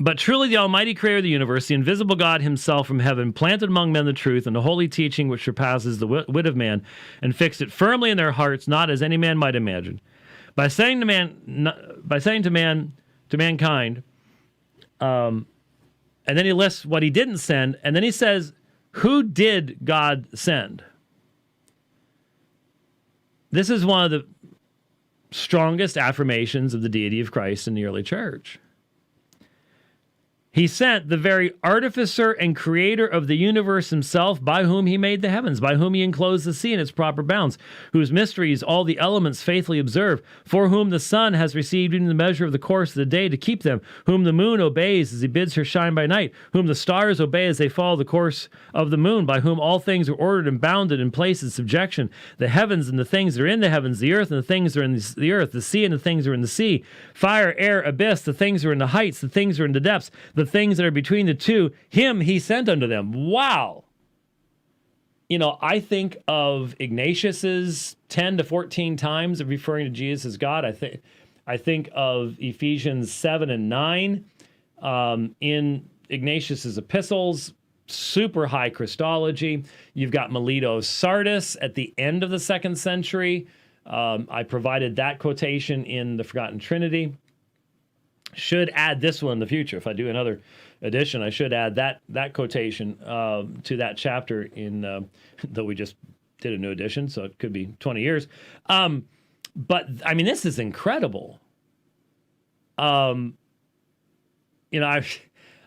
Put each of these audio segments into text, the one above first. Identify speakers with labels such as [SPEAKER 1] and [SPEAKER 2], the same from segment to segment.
[SPEAKER 1] But truly the Almighty Creator of the universe, the invisible God himself from heaven, planted among men the truth and the holy teaching which surpasses the wit of man, and fixed it firmly in their hearts, not as any man might imagine. By saying to mankind, and then he lists what he didn't send, and then he says, who did God send? This is one of the strongest affirmations of the deity of Christ in the early church. He sent the very artificer and creator of the universe himself, by whom he made the heavens, by whom he enclosed the sea in its proper bounds, whose mysteries all the elements faithfully observe, for whom the sun has received even the measure of the course of the day to keep them, whom the moon obeys as he bids her shine by night, whom the stars obey as they follow the course of the moon, by whom all things are ordered and bounded in place in subjection, the heavens and the things that are in the heavens, the earth and the things that are in the earth, the sea and the things that are in the sea, fire, air, abyss, the things that are in the heights, the things that are in the depths, the things that are between the two, him he sent unto them. Wow. You know, I think of Ignatius's 10 to 14 times of referring to Jesus as God. I think of Ephesians 7 and 9 in Ignatius's epistles, super high Christology. You've got Melito's Sardis at the end of the 2nd century. I provided that quotation in the Forgotten Trinity. Should add this one in the future. If I do another edition, I should add that quotation to that chapter in, though we just did a new edition, so it could be 20 years. But, I mean, this is incredible. You know,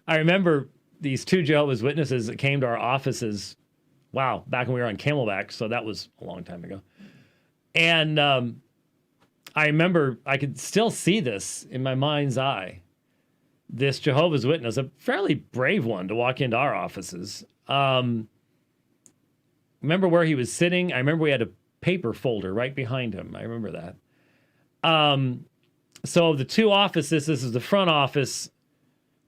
[SPEAKER 1] I remember these 2 Jehovah's Witnesses that came to our offices, wow, back when we were on Camelback, so that was a long time ago. And I remember I could still see this in my mind's eye. This Jehovah's Witness, a fairly brave one to walk into our offices. Remember where he was sitting? I remember we had a paper folder right behind him. I remember that. So the 2 offices, this is the front office.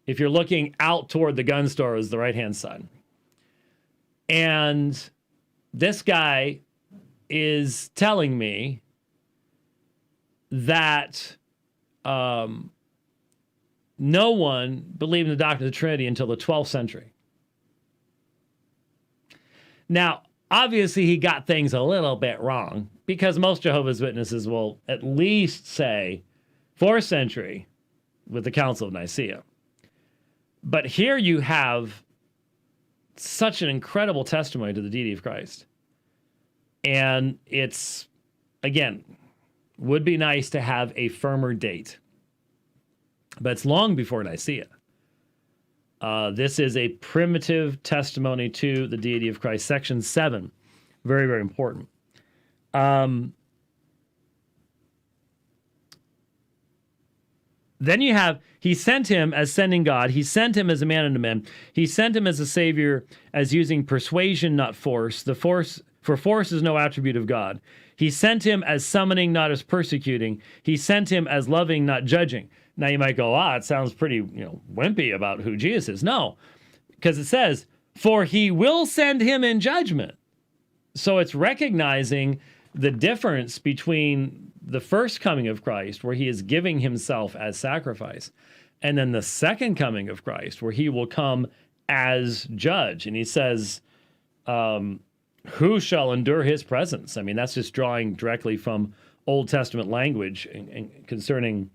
[SPEAKER 1] If you're looking out toward the gun store, is the right-hand side. And this guy is telling me that no one believed in the doctrine of the Trinity until the 12th century. Now, obviously, he got things a little bit wrong, because most Jehovah's Witnesses will at least say 4th century with the Council of Nicaea. But here you have such an incredible testimony to the deity of Christ. And it's, again, would be nice to have a firmer date. But it's long before Nicaea. This is a primitive testimony to the deity of Christ. Section 7, very, very important. Then you have, he sent him as sending God. He sent him as a man unto men. He sent him as a savior, as using persuasion, not force. For force is no attribute of God. He sent him as summoning, not as persecuting. He sent him as loving, not judging. Now you might go, it sounds pretty, wimpy about who Jesus is. No, because it says, for he will send him in judgment. So it's recognizing the difference between the first coming of Christ, where he is giving himself as sacrifice, and then the second coming of Christ, where he will come as judge. And he says, who shall endure his presence? I mean, that's just drawing directly from Old Testament language concerning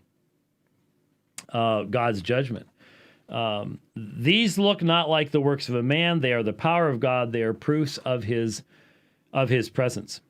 [SPEAKER 1] God's judgment. These look not like the works of a man. They are the power of God. They are proofs of his presence.